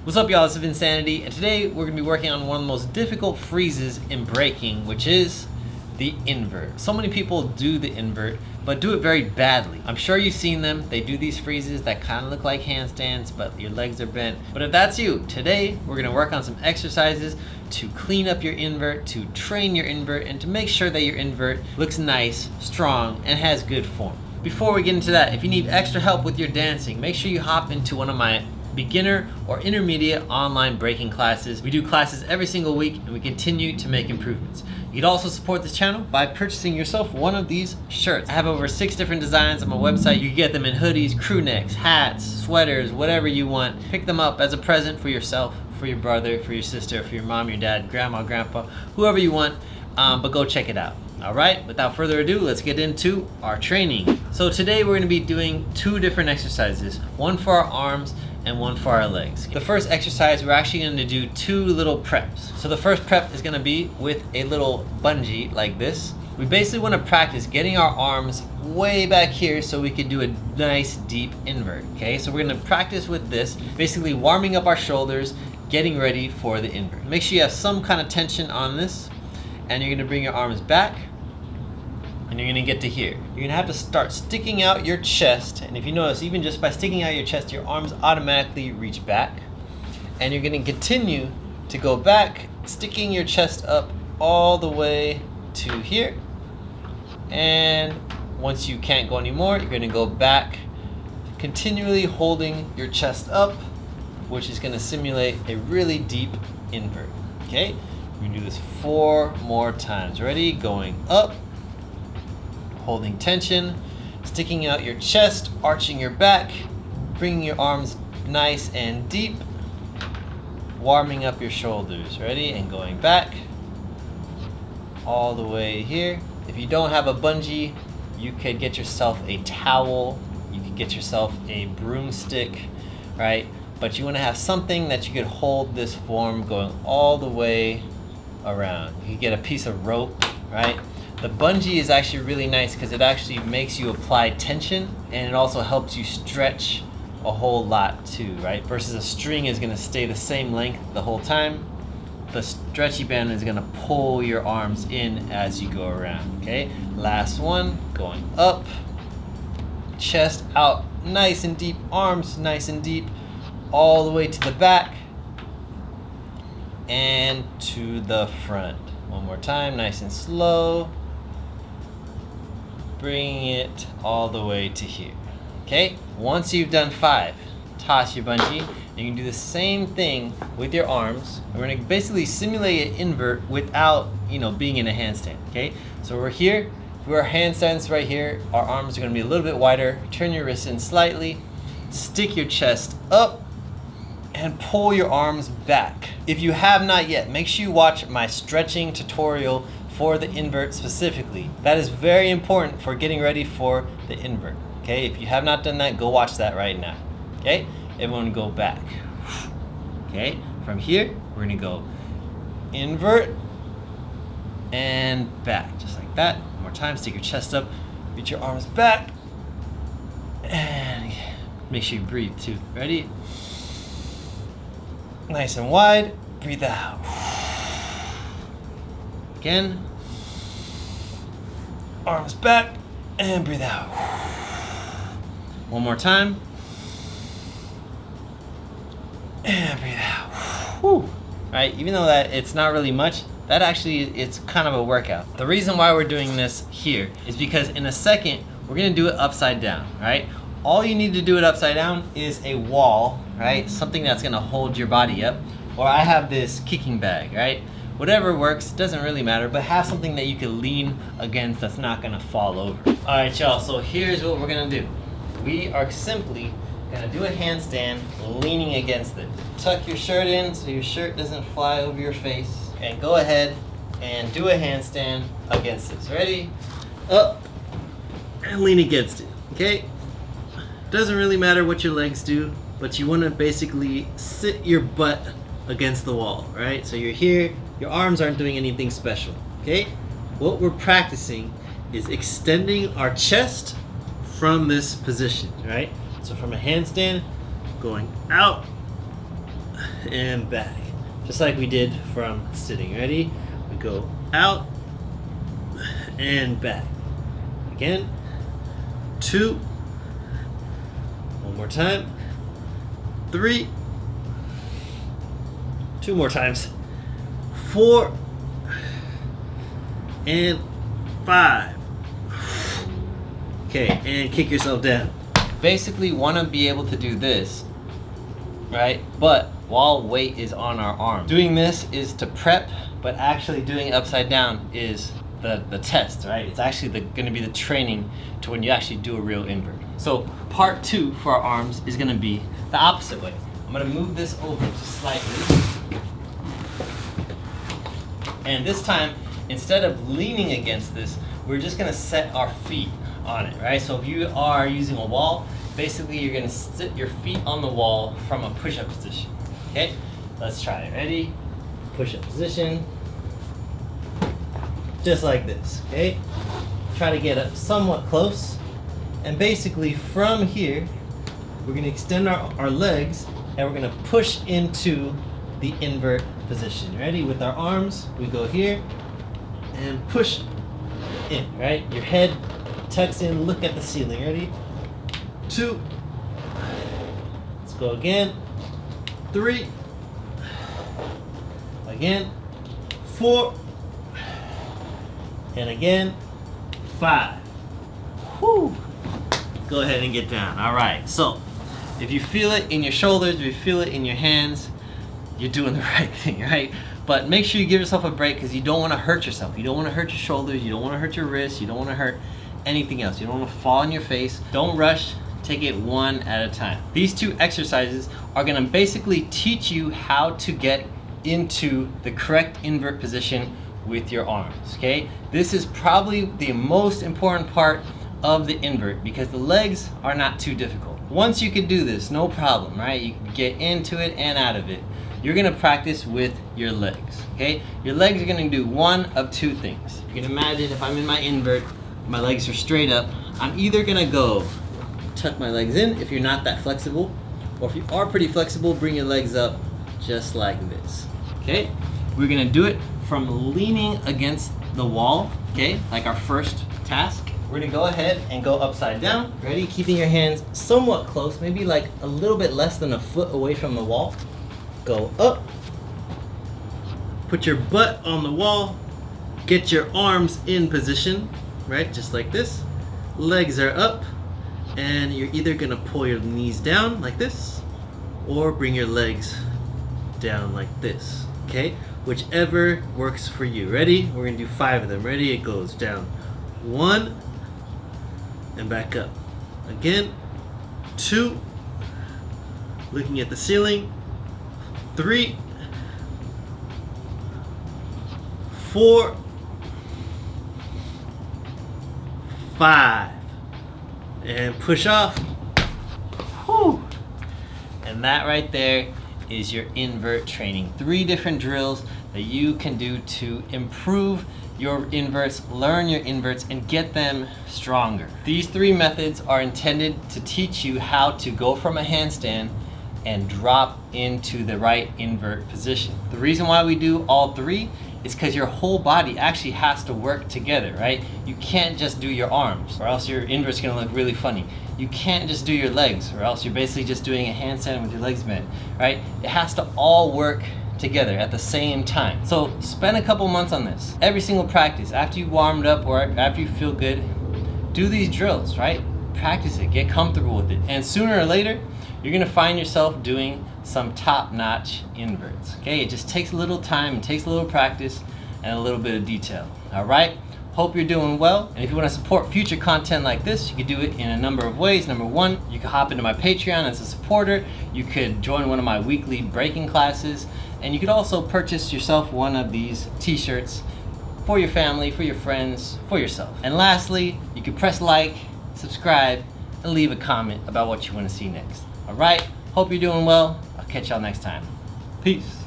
What's up, y'all? This is Vincanity, and today we're going to be working on one of the most difficult freezes in breaking, which is the invert. So many people do the invert, but do it very badly. I'm sure you've seen them. They do these freezes that kind of look like handstands, but your legs are bent. But if that's you, today we're going to work on some exercises to clean up your invert, to train your invert, and to make sure that your invert looks nice, strong, and has good form. Before we get into that, if you need extra help with your dancing, make sure you hop into one of my beginner or intermediate online breaking classes. We do classes every single week, and we continue to make improvements. You can also support this channel by purchasing yourself one of these shirts. I have over 6 different designs on my website. You can get them in hoodies, crew necks, hats, sweaters, whatever you want. Pick them up as a present for yourself, for your brother, for your sister, for your mom, your dad, grandma, grandpa, whoever you want, but go check it out. Alright, without further ado, let's get into our training. So today we're going to be doing 2 different exercises, one for our arms and one for our legs. The first exercise, we're actually going to do 2 little preps. So the first prep is going to be with a little bungee like this. We basically want to practice getting our arms way back here so we can do a nice deep invert. Okay, so we're going to practice with this, basically warming up our shoulders, getting ready for the invert. Make sure you have some kind of tension on this, and you're going to bring your arms back, and you're going to get to here. You're going to have to start sticking out your chest, and if you notice, even just by sticking out your chest, your arms automatically reach back, and you're going to continue to go back, sticking your chest up all the way to here, and once you can't go anymore, you're going to go back, continually holding your chest up, which is going to simulate a really deep invert. Okay, we're going to do this 4 more times. Ready? Going up, holding tension, sticking out your chest, arching your back, bringing your arms nice and deep, warming up your shoulders. Ready? And going back all the way here. If you don't have a bungee, you could get yourself a towel, you could get yourself a broomstick, right? But you want to have something that you could hold this form going all the way around. You could get a piece of rope, right? The bungee is actually really nice because it actually makes you apply tension, and it also helps you stretch a whole lot too, right? Versus a string is going to stay the same length the whole time. The stretchy band is going to pull your arms in as you go around. Okay, last one, going up, chest out nice and deep, arms nice and deep, all the way to the back and to the front. One more time, nice and slow, bringing it all the way to here. Okay, once you've done 5, toss your bungee. You can do the same thing with your arms. We're going to basically simulate an invert without, being in a handstand. Okay, so we're here. We're handstands right here. Our arms are going to be a little bit wider. Turn your wrists in slightly. Stick your chest up and pull your arms back. If you have not yet, make sure you watch my stretching tutorial for the invert specifically. That is very important for getting ready for the invert. Okay, if you have not done that, go watch that right now. Okay, everyone go back. Okay, from here, we're gonna go invert and back, just like that. One more time, stick your chest up, reach your arms back, and make sure you breathe too. Ready? Nice and wide, breathe out. Again, arms back, and breathe out. One more time. And breathe out. Whew. Right, even though that it's not really much, that actually it's kind of a workout. The reason why we're doing this here is because in a second we're gonna do it upside down, right? All you need to do it upside down is a wall, right? Something that's gonna hold your body up. Or I have this kicking bag, right? Whatever works, doesn't really matter, but have something that you can lean against that's not gonna fall over. All right, y'all, so here's what we're gonna do. We are simply gonna do a handstand leaning against it. Tuck your shirt in so your shirt doesn't fly over your face, and go ahead and do a handstand against this. Ready? Up and lean against it. Okay? Doesn't really matter what your legs do, but you want to basically sit your butt against the wall, right? So you're here, your arms aren't doing anything special. Okay? What we're practicing is extending our chest from this position, right? So from a handstand, going out and back. Just like we did from sitting. Ready? We go out and back. Again. 2. One more time. 3. 2 more times. 4 and 5. Okay, and kick yourself down. Basically want to be able to do this, right? But while weight is on our arm. Doing this is to prep, but actually doing it upside down is the test, right? It's actually going to be the training to when you actually do a real invert. So part 2 for our arms is going to be the opposite way. I'm going to move this over just slightly. And this time, instead of leaning against this, we're just going to set our feet on it, right? So if you are using a wall, basically you're going to sit your feet on the wall from a push-up position. Okay, let's try it. Ready? Push-up position. Just like this, okay? Try to get up somewhat close. And basically from here, we're going to extend our legs and we're going to push into the invert position. Ready? With our arms, we go here and push in, right? Your head tucks in, look at the ceiling. Ready? 2. Let's go again. 3. Again. 4. And again. 5. Whew. Go ahead and get down. All right. So, if you feel it in your shoulders, if you feel it in your hands, you're doing the right thing, right? But make sure you give yourself a break because you don't want to hurt yourself. You don't want to hurt your shoulders. You don't want to hurt your wrists. You don't want to hurt anything else. You don't want to fall on your face. Don't rush. Take it one at a time. These 2 exercises are going to basically teach you how to get into the correct invert position with your arms, okay? This is probably the most important part of the invert because the legs are not too difficult. Once you can do this, no problem, right? You can get into it and out of it. You're gonna practice with your legs, okay? Your legs are gonna do one of 2 things. You can imagine if I'm in my invert, my legs are straight up, I'm either gonna go tuck my legs in if you're not that flexible, or if you are pretty flexible, bring your legs up just like this, okay? We're gonna do it from leaning against the wall, okay? Like our first task. We're gonna go ahead and go upside down. Ready? Keeping your hands somewhat close, maybe like a little bit less than a foot away from the wall. Go up. Put your butt on the wall. Get your arms in position, right? Just like this. Legs are up. And you're either gonna pull your knees down like this, or bring your legs down like this, okay? Whichever works for you. Ready? We're gonna do 5 of them. Ready? It goes down. 1, and back up. Again. 2, looking at the ceiling. 3, 4, 5, and push off. Whew. And that right there is your invert training. 3 different drills that you can do to improve your inverts, learn your inverts, and get them stronger. These 3 methods are intended to teach you how to go from a handstand and drop into the right invert position. The reason why we do all 3 is because your whole body actually has to work together, right? You can't just do your arms or else your invert's gonna look really funny. You can't just do your legs or else you're basically just doing a handstand with your legs bent, right? It has to all work together at the same time. So spend a couple months on this. Every single practice, after you warmed up or after you feel good, do these drills, right? Practice it, get comfortable with it. And sooner or later, you're gonna find yourself doing some top-notch inverts, okay? It just takes a little time, it takes a little practice, and a little bit of detail, all right? Hope you're doing well, and if you wanna support future content like this, you can do it in a number of ways. Number 1, you can hop into my Patreon as a supporter, you could join one of my weekly breaking classes, and you could also purchase yourself one of these t-shirts for your family, for your friends, for yourself. And lastly, you can press like, subscribe, and leave a comment about what you wanna see next. All right, hope you're doing well. I'll catch y'all next time. Peace.